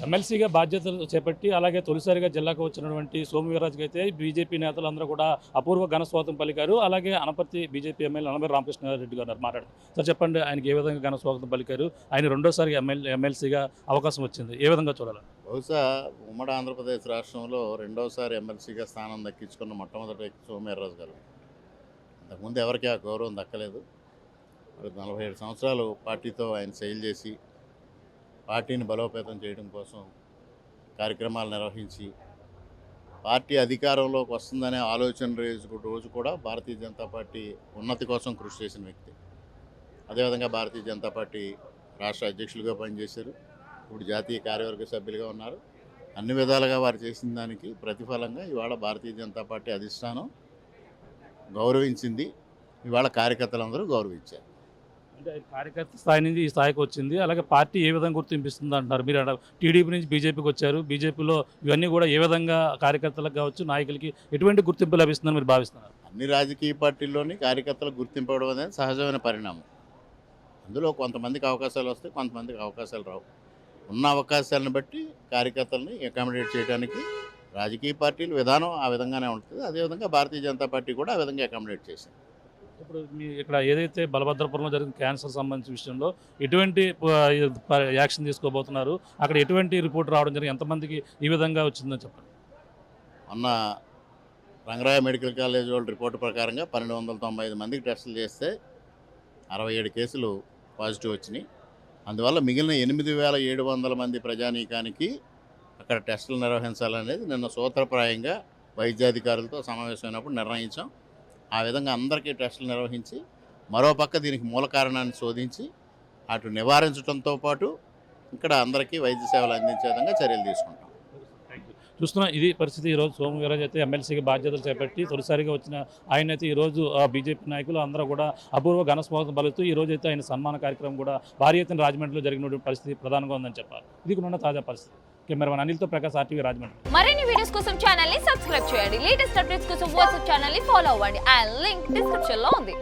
ఎమ్మెల్సీగా బాధ్యతలు చేపట్టి అలాగే తొలిసారిగా జిల్లాకు వచ్చినటువంటి సోము వీర్రాజుకి అయితే బీజేపీ నేతలందరూ కూడా అపూర్వ ఘన స్వాగతం పలికారు. అలాగే అనపర్తి బీజేపీ ఎమ్మెల్యే నల్లమర్తి రామకృష్ణారెడ్డి గారు మాట్లాడారు. సార్ చెప్పండి, ఆయనకి ఏ విధంగా ఘన స్వాగతం పలికారు? ఆయన రెండోసారి ఎమ్మెల్సీగా అవకాశం వచ్చింది, ఏ విధంగా చూడాలి? బహుశా ఉమ్మడి ఆంధ్రప్రదేశ్ రాష్ట్రంలో రెండోసారి ఎమ్మెల్సీగా స్థానం దక్కించుకున్న మొట్టమొదటి వ్యక్తి సోము వీర్రాజు గారు. అంతకుముందు ఎవరికి ఆ గౌరవం దక్కలేదు. 47 సంవత్సరాలు పార్టీతో ఆయన సేల్ చేసి పార్టీని బలోపేతం చేయడం కోసం కార్యక్రమాలు నిర్వహించి పార్టీ అధికారంలోకి వస్తుందనే ఆలోచన రోజు కూడా భారతీయ జనతా పార్టీ ఉన్నతి కోసం కృషి చేసిన వ్యక్తి. అదేవిధంగా భారతీయ జనతా పార్టీ రాష్ట్ర అధ్యక్షులుగా పనిచేశారు. ఇప్పుడు జాతీయ కార్యవర్గ సభ్యులుగా ఉన్నారు. అన్ని విధాలుగా వారు చేసిన దానికి ప్రతిఫలంగా ఇవాళ భారతీయ జనతా పార్టీ అధిష్టానం గౌరవించింది. ఇవాళ కార్యకర్తలందరూ గౌరవించారు. అంటే కార్యకర్త స్థాయి నుంచి ఈ స్థాయికి వచ్చింది. అలాగే పార్టీ ఏ విధంగా గుర్తింపిస్తుంది అంటున్నారు మీరు? టీడీపీ నుంచి బీజేపీకి వచ్చారు. బీజేపీలో ఇవన్నీ కూడా ఏ విధంగా కార్యకర్తలకు కావచ్చు, నాయకులకి ఎటువంటి గుర్తింపు లభిస్తుందని మీరు భావిస్తున్నారు? అన్ని రాజకీయ పార్టీల్లోని కార్యకర్తలకు గుర్తింపు ఇవ్వడం అనేది సహజమైన పరిణామం. అందులో కొంతమందికి అవకాశాలు వస్తాయి, కొంతమందికి అవకాశాలు రావు. ఉన్న అవకాశాలను బట్టి కార్యకర్తలని అకామిడేట్ చేయడానికి రాజకీయ పార్టీల విధానం ఆ విధంగానే ఉంటుంది. అదేవిధంగా భారతీయ జనతా పార్టీ కూడా ఆ విధంగా అకామిడేట్ చేసింది. ఇప్పుడు మీ ఇక్కడ ఏదైతే బలభద్రపురంలో జరిగిన క్యాన్సర్ సంబంధించిన విషయంలో ఎటువంటి యాక్షన్ తీసుకోబోతున్నారు? అక్కడ ఎటువంటి రిపోర్ట్ రావడం జరిగింది? ఎంతమందికి ఈ విధంగా వచ్చిందని చెప్పండి. మొన్న రంగరాయ మెడికల్ కాలేజ్ వాళ్ళ రిపోర్టు ప్రకారంగా 1295 మందికి టెస్టులు చేస్తే 67 కేసులు పాజిటివ్ వచ్చినాయి. అందువల్ల మిగిలిన 8700 మంది ప్రజానీకానికి అక్కడ టెస్టులు నిర్వహించాలనేది నిన్న సూత్రప్రాయంగా వైద్యాధికారులతో సమావేశమైనప్పుడు నిర్ణయించాం. ఆ విధంగా అందరికీ టెస్టులు నిర్వహించి మరోపక్క దీనికి మూల కారణాన్ని శోధించి అటు నివారించడంతో పాటు ఇక్కడ అందరికీ వైద్య సేవలు అందించే విధంగా చర్యలు తీసుకుంటాం. చూస్తున్నా ఇది పరిస్థితి. ఈరోజు సోము వీర్రాజు అయితే ఎమ్మెల్సీగా బాధ్యతలు చేపట్టి తొలిసారిగా వచ్చిన ఆయన అయితే ఈరోజు బీజేపీ నాయకులు అందరూ కూడా అపూర్వ ఘన స్వాగతం పలుకుతూ ఈరోజు అయితే ఆయన సన్మాన కార్యక్రమం కూడా భారీ ఎత్తున రాజమండ్రిలో జరిగినటువంటి పరిస్థితి ప్రధానంగా ఉందని చెప్పాలి. ఇది కూడా తాజా పరిస్థితి. కెమెరామెన్ అనిల్తో ప్రకాష్, RTV రాజమండ్రి. మరిన్ని వీడియోస్ కోసం ఛానల్ ని సబ్స్క్రైబ్ చేయండి. లేటెస్ట్ అప్డేట్స్ కోసం వాట్సాప్ ఛానల్ ని ఫాలో అవ్వండి. ఆ లింక్ డిస్క్రిప్షన్ లో ఉంది.